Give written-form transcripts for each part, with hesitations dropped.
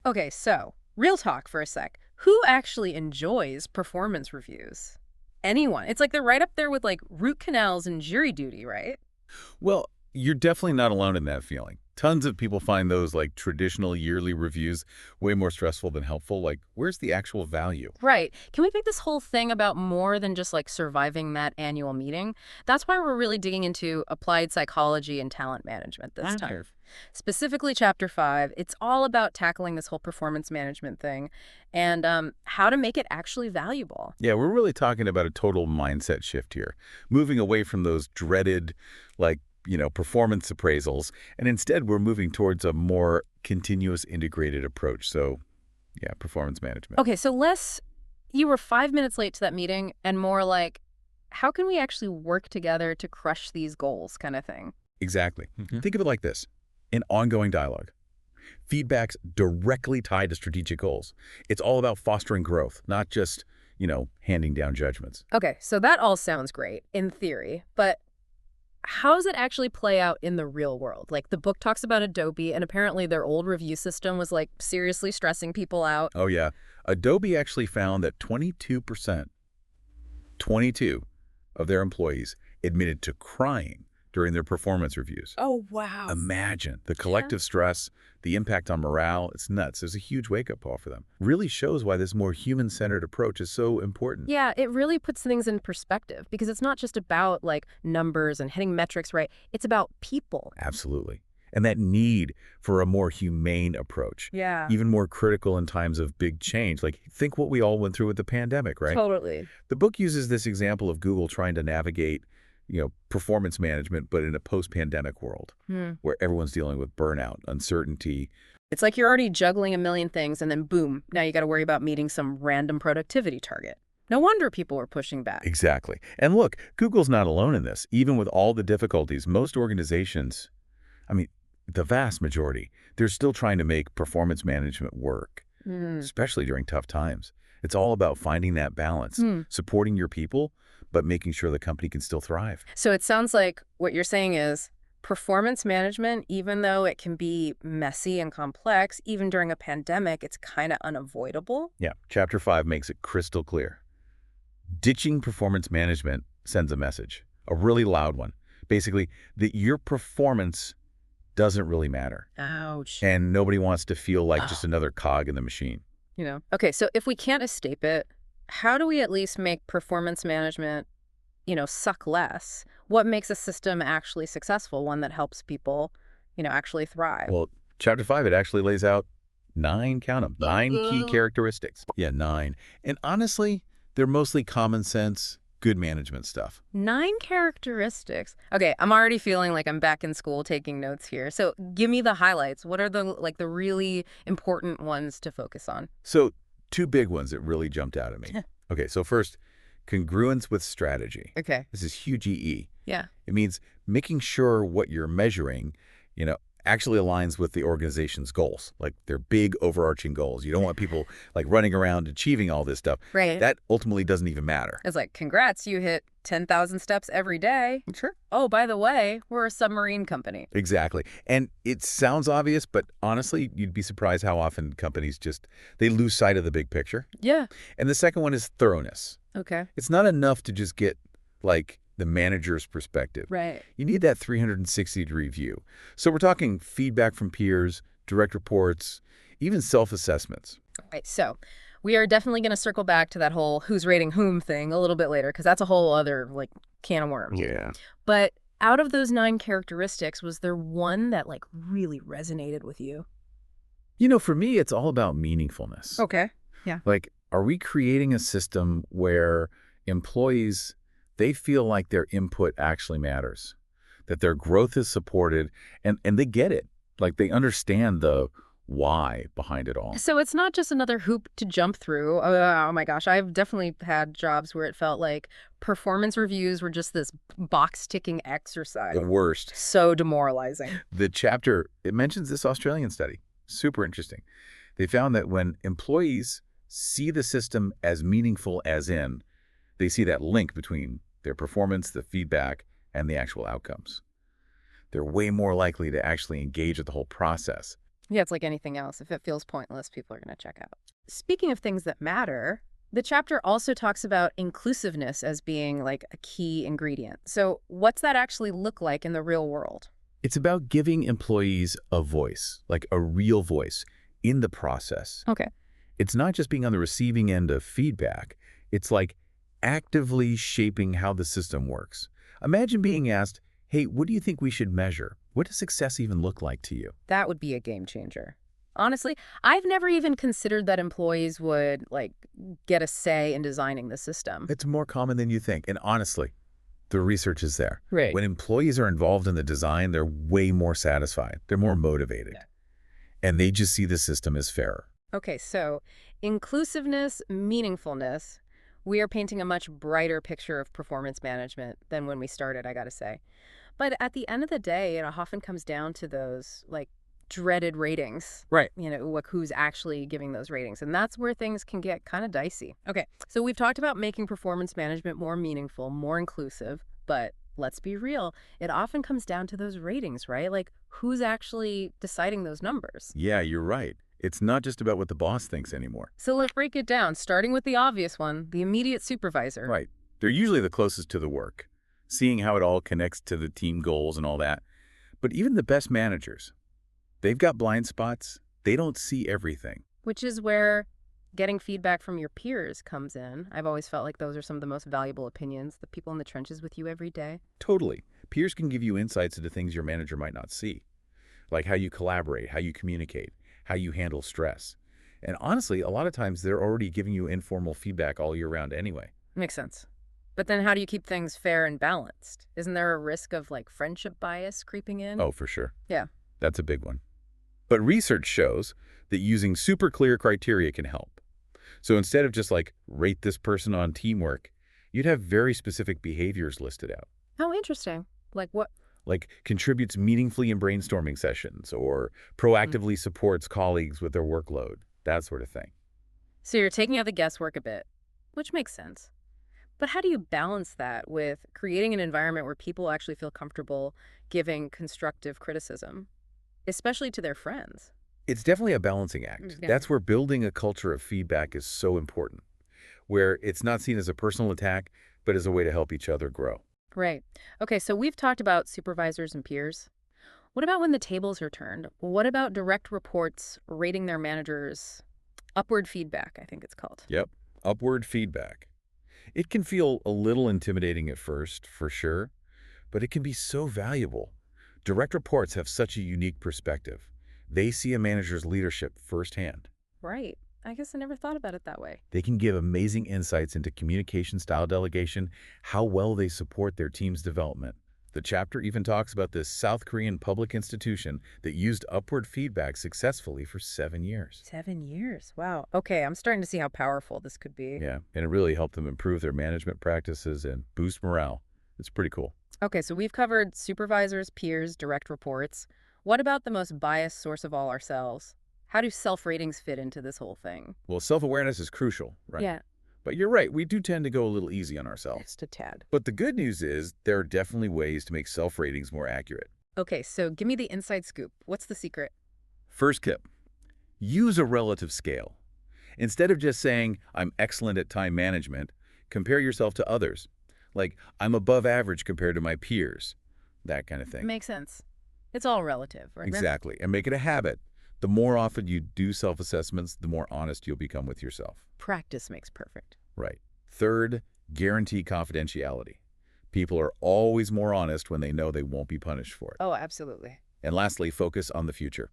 Okay, so real talk for a sec. Who actually enjoys performance reviews? Anyone. It's like they're right up there with like root canals and jury duty, right? Well, you're definitely not alone in that feeling. Tons of people find those like traditional yearly reviews way more stressful than helpful. Like, where's the actual value? Right. Can we make this whole thing about more than just like surviving that annual meeting? That's why we're really digging into applied psychology and talent management this time. Sure. Specifically, chapter 5, it's all about tackling this whole performance management thing and how to make it actually valuable. Yeah, we're really talking about a total mindset shift here, moving away from those dreaded, like, performance appraisals, and instead we're moving towards a more continuous integrated approach. So, yeah, performance management. Okay, so less, you were 5 minutes late to that meeting, and more like, how can we actually work together to crush these goals kind of thing? Exactly. Think of it like this: an ongoing dialogue. Feedback's directly tied to strategic goals. It's all about fostering growth, not just, handing down judgments. Okay, so that all sounds great in theory, but how does it actually play out in the real world? Like the book talks about Adobe, and apparently their old review system was like seriously stressing people out. Oh, yeah. Adobe actually found that 22% of their employees admitted to crying during their performance reviews. Oh, wow. Imagine the Yeah. collective stress, the impact on morale. It's nuts. There's a huge wake-up call for them. Really shows why this more human-centered approach is so important. Yeah, it really puts things in perspective because it's not just about like numbers and hitting metrics right. It's about people. Absolutely. And that need for a more humane approach, Yeah. even more critical in times of big change. Like, think what we all went through with the pandemic, right? Totally. The book uses this example of Google trying to navigate, performance management, but in a post-pandemic world Hmm. where everyone's dealing with burnout, uncertainty. It's like you're already juggling a million things and then boom, now you got to worry about meeting some random productivity target. No wonder people were pushing back. Exactly. And look, Google's not alone in this. Even with all the difficulties, most organizations, I mean, the vast majority, they're still trying to make performance management work, Hmm. especially during tough times. It's all about finding that balance, Hmm. supporting your people, but making sure the company can still thrive. So it sounds like what you're saying is performance management, even though it can be messy and complex, even during a pandemic, it's kind of unavoidable. Yeah, Chapter 5 makes it crystal clear. Ditching performance management sends a message, a really loud one. Basically, that your performance doesn't really matter, Ouch. and nobody wants to feel like just Oh. another cog in the machine. Okay, so if we can't escape it, how do we at least make performance management, suck less? What makes a system actually successful, one that helps people, actually thrive? Well, Chapter 5, it actually lays out 9, count 'em, 9 key characteristics. Yeah, 9. And honestly, they're mostly common sense, good management stuff. 9 characteristics. Okay, I'm already feeling like I'm back in school taking notes here. So give me the highlights. What are the really important ones to focus on? So, 2 big ones that really jumped out at me. Okay, so first, congruence with strategy. Okay. This is huge EE. Yeah. It means making sure what you're measuring, actually aligns with the organization's goals, like their big overarching goals. You don't want people like running around achieving all this stuff. Right. That ultimately doesn't even matter. It's like, congrats, you hit 10,000 steps every day. Sure. Oh, by the way, we're a submarine company. Exactly. And it sounds obvious, but honestly, you'd be surprised how often companies they lose sight of the big picture. Yeah. And the second one is thoroughness. Okay. It's not enough to just get like the manager's perspective. Right. You need that 360-degree view. So we're talking feedback from peers, direct reports, even self-assessments. Right. So we are definitely going to circle back to that whole who's rating whom thing a little bit later, because that's a whole other like can of worms. Yeah. But out of those 9 characteristics, was there one that like really resonated with you? For me, it's all about meaningfulness. Okay. Yeah. Like, are we creating a system where employees, they feel like their input actually matters, that their growth is supported, and they get it. Like, they understand the why behind it all. So it's not just another hoop to jump through. Oh my gosh, I've definitely had jobs where it felt like performance reviews were just this box ticking exercise. The worst. So demoralizing. The chapter, it mentions this Australian study. Super interesting. They found that when employees see the system as meaningful as in, they see that link between their performance, the feedback, and the actual outcomes. They're way more likely to actually engage with the whole process. Yeah, it's like anything else. If it feels pointless, people are going to check out. Speaking of things that matter, the chapter also talks about inclusiveness as being like a key ingredient. So what's that actually look like in the real world? It's about giving employees a voice, like a real voice, in the process. Okay. It's not just being on the receiving end of feedback. It's like actively shaping how the system works. Imagine being asked, hey, what do you think we should measure? What does success even look like to you? That would be a game changer. Honestly, I've never even considered that employees would like get a say in designing the system. It's more common than you think. And honestly, the research is there. Right. When employees are involved in the design, they're way more satisfied. They're more motivated. Yeah. And they just see the system as fairer. Okay, so inclusiveness, meaningfulness, we are painting a much brighter picture of performance management than when we started, I gotta say. But at the end of the day, it often comes down to those like dreaded ratings. Right. Like who's actually giving those ratings. And that's where things can get kind of dicey. Okay, so we've talked about making performance management more meaningful, more inclusive, but let's be real, it often comes down to those ratings, right? Like who's actually deciding those numbers? Yeah, you're right. It's not just about what the boss thinks anymore. So let's break it down, starting with the obvious one, the immediate supervisor. Right. They're usually the closest to the work, seeing how it all connects to the team goals and all that. But even the best managers, they've got blind spots. They don't see everything. Which is where getting feedback from your peers comes in. I've always felt like those are some of the most valuable opinions, the people in the trenches with you every day. Totally. Peers can give you insights into things your manager might not see, like how you collaborate, how you communicate, how you handle stress. And honestly, a lot of times they're already giving you informal feedback all year round anyway. Makes sense. But then how do you keep things fair and balanced? Isn't there a risk of like friendship bias creeping in? Oh, for sure. Yeah. That's a big one. But research shows that using super clear criteria can help. So instead of just like rate this person on teamwork, you'd have very specific behaviors listed out. How interesting. Like what? Like contributes meaningfully in brainstorming sessions or proactively supports colleagues with their workload, that sort of thing. So you're taking out the guesswork a bit, which makes sense. But how do you balance that with creating an environment where people actually feel comfortable giving constructive criticism, especially to their friends? It's definitely a balancing act. Yeah. That's where building a culture of feedback is so important, where it's not seen as a personal attack, but as a way to help each other grow. Right. Okay, so we've talked about supervisors and peers. What about when the tables are turned? What about direct reports rating their managers? Upward feedback, I think it's called. Yep. Upward feedback. It can feel a little intimidating at first, for sure, but it can be so valuable. Direct reports have such a unique perspective. They see a manager's leadership firsthand. Right. I guess I never thought about it that way. They can give amazing insights into communication style delegation, how well they support their team's development. The chapter even talks about this South Korean public institution that used upward feedback successfully for 7 years. 7 years. Wow. Okay, I'm starting to see how powerful this could be. Yeah, and it really helped them improve their management practices and boost morale. It's pretty cool. Okay, so we've covered supervisors, peers, direct reports. What about the most biased source of all, ourselves? How do self-ratings fit into this whole thing? Well, self-awareness is crucial, right? Yeah, But you're right, we do tend to go a little easy on ourselves. just a tad. But the good news is there are definitely ways to make self-ratings more accurate. Okay, so give me the inside scoop. What's the secret? First tip, use a relative scale. Instead of just saying, I'm excellent at time management, compare yourself to others. Like, I'm above average compared to my peers. That kind of thing. Makes sense. It's all relative, right? Exactly. And make it a habit. The more often you do self-assessments, the more honest you'll become with yourself. Practice makes perfect. Right. Third, guarantee confidentiality. People are always more honest when they know they won't be punished for it. Oh, absolutely. And lastly, focus on the future.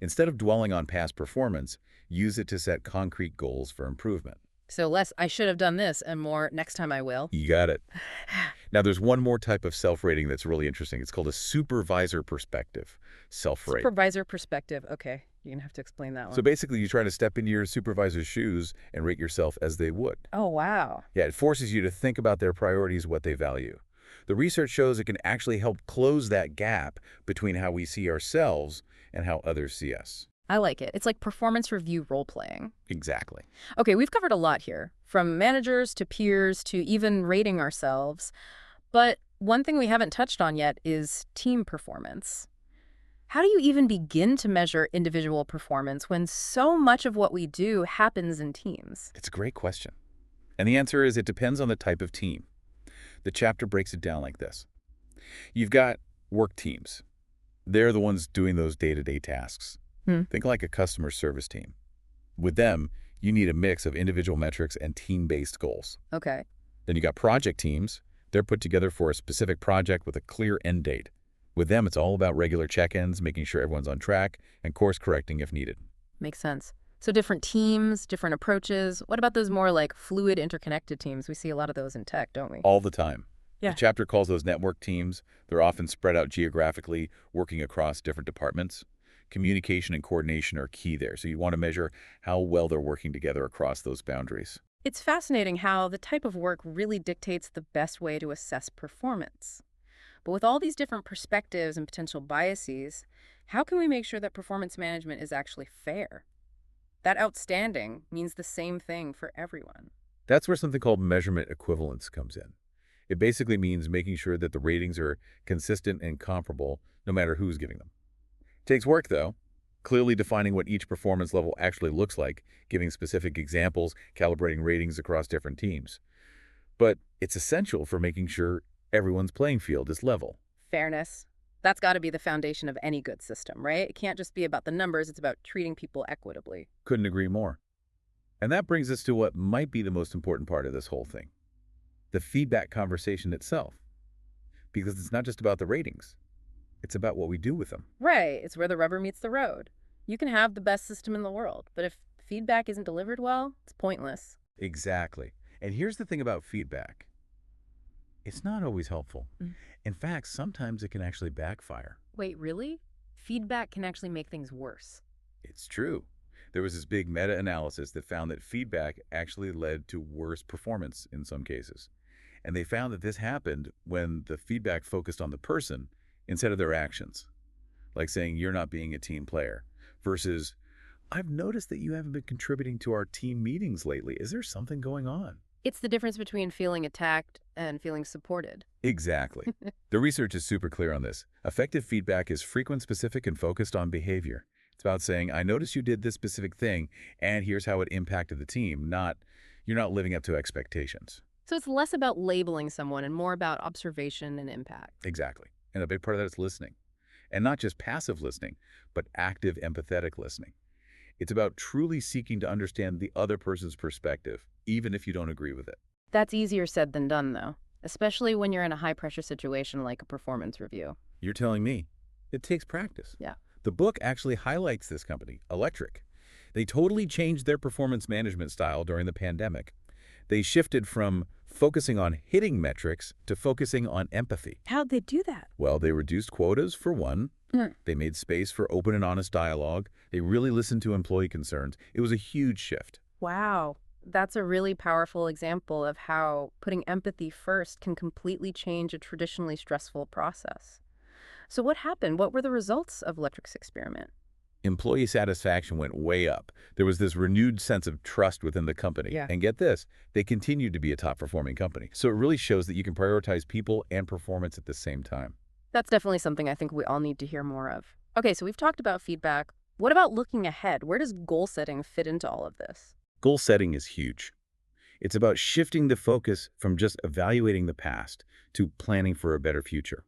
Instead of dwelling on past performance, use it to set concrete goals for improvement. So less, I should have done this, and more, next time I will. You got it. Now, there's one more type of self-rating that's really interesting. It's called a supervisor perspective self-rate. Supervisor perspective. Okay, you're going to have to explain that one. So basically, you try to step into your supervisor's shoes and rate yourself as they would. Oh, wow. Yeah, it forces you to think about their priorities, what they value. The research shows it can actually help close that gap between how we see ourselves and how others see us. I like it. It's like performance review role-playing. Exactly. Okay, we've covered a lot here, from managers to peers to even rating ourselves. But one thing we haven't touched on yet is team performance. How do you even begin to measure individual performance when so much of what we do happens in teams? It's a great question. And the answer is it depends on the type of team. The chapter breaks it down like this. You've got work teams. They're the ones doing those day-to-day tasks. Hmm. Think like a customer service team. With them, you need a mix of individual metrics and team-based goals. Okay. Then you got project teams. They're put together for a specific project with a clear end date. With them, it's all about regular check-ins, making sure everyone's on track, and course correcting if needed. Makes sense. So different teams, different approaches. What about those more like fluid interconnected teams? We see a lot of those in tech, don't we? All the time. Yeah. The chapter calls those network teams. They're often spread out geographically, working across different departments. Communication and coordination are key there, so you want to measure how well they're working together across those boundaries. It's fascinating how the type of work really dictates the best way to assess performance. But with all these different perspectives and potential biases, how can we make sure that performance management is actually fair? That outstanding means the same thing for everyone. That's where something called measurement equivalence comes in. It basically means making sure that the ratings are consistent and comparable no matter who's giving them. It takes work, though, clearly defining what each performance level actually looks like, giving specific examples, calibrating ratings across different teams. But it's essential for making sure everyone's playing field is level. Fairness. That's got to be the foundation of any good system, right? It can't just be about the numbers, it's about treating people equitably. Couldn't agree more. And that brings us to what might be the most important part of this whole thing. The feedback conversation itself. Because it's not just about the ratings. It's about what we do with them. Right, it's where the rubber meets the road. You can have the best system in the world, but if feedback isn't delivered well, it's pointless. Exactly. And here's the thing about feedback. It's not always helpful. Mm. In fact, sometimes it can actually backfire. Wait, really? Feedback can actually make things worse. It's true. There was this big meta-analysis that found that feedback actually led to worse performance in some cases. And they found that this happened when the feedback focused on the person instead of their actions. Like saying, you're not being a team player, versus, I've noticed that you haven't been contributing to our team meetings lately. Is there something going on? It's the difference between feeling attacked and feeling supported. Exactly. The research is super clear on this. Effective feedback is frequent, specific, and focused on behavior. It's about saying, I noticed you did this specific thing, and here's how it impacted the team, not, you're not living up to expectations. So it's less about labeling someone and more about observation and impact. Exactly. And a big part of that is listening. And not just passive listening, but active, empathetic listening. It's about truly seeking to understand the other person's perspective, even if you don't agree with it. That's easier said than done, though, especially when you're in a high-pressure situation like a performance review. You're telling me. It takes practice. Yeah. The book actually highlights this company, Electric. They totally changed their performance management style during the pandemic. They shifted from focusing on hitting metrics to focusing on empathy. How'd they do that? Well, they reduced quotas, for one. They made space for open and honest dialogue. They really listened to employee concerns. It was a huge shift. Wow. That's a really powerful example of how putting empathy first can completely change a traditionally stressful process. So what happened? What were the results of Electric's experiment? Employee satisfaction went way up. There was this renewed sense of trust within the company. Yeah. And get this, they continued to be a top-performing company. So it really shows that you can prioritize people and performance at the same time. That's definitely something I think we all need to hear more of. Okay, so we've talked about feedback. What about looking ahead? Where does goal setting fit into all of this? Goal setting is huge. It's about shifting the focus from just evaluating the past to planning for a better future.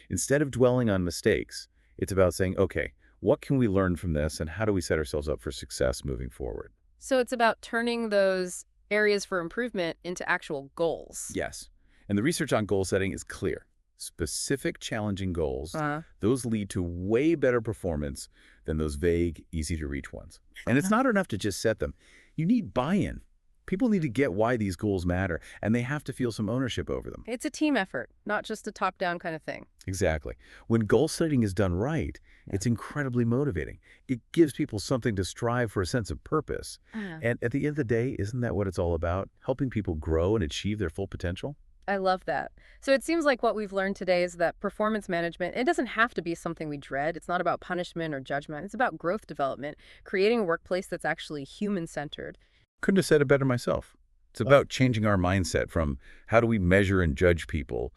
Instead of dwelling on mistakes, it's about saying, okay, what can we learn from this and how do we set ourselves up for success moving forward? So it's about turning those areas for improvement into actual goals. Yes. And the research on goal setting is clear. Specific, challenging goals, those lead to way better performance than those vague, easy-to-reach ones. And it's not enough to just set them. You need buy-in. People need to get why these goals matter, and they have to feel some ownership over them. It's a team effort, not just a top-down kind of thing. Exactly. When goal setting is done right, it's incredibly motivating. It gives people something to strive for, a sense of purpose. And at the end of the day, isn't that what it's all about? Helping people grow and achieve their full potential? I love that. So it seems like what we've learned today is that performance management, it doesn't have to be something we dread. It's not about punishment or judgment. It's about growth development, creating a workplace that's actually human-centered. Couldn't have said it better myself. It's about changing our mindset from how do we measure and judge people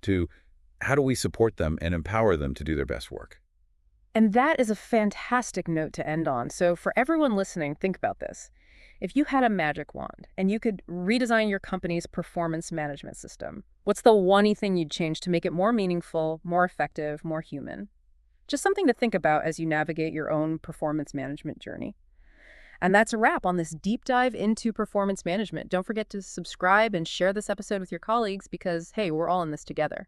to how do we support them and empower them to do their best work. And that is a fantastic note to end on. So for everyone listening, think about this. If you had a magic wand and you could redesign your company's performance management system, what's the one thing you'd change to make it more meaningful, more effective, more human? Just something to think about as you navigate your own performance management journey. And that's a wrap on this deep dive into performance management. Don't forget to subscribe and share this episode with your colleagues because, hey, we're all in this together.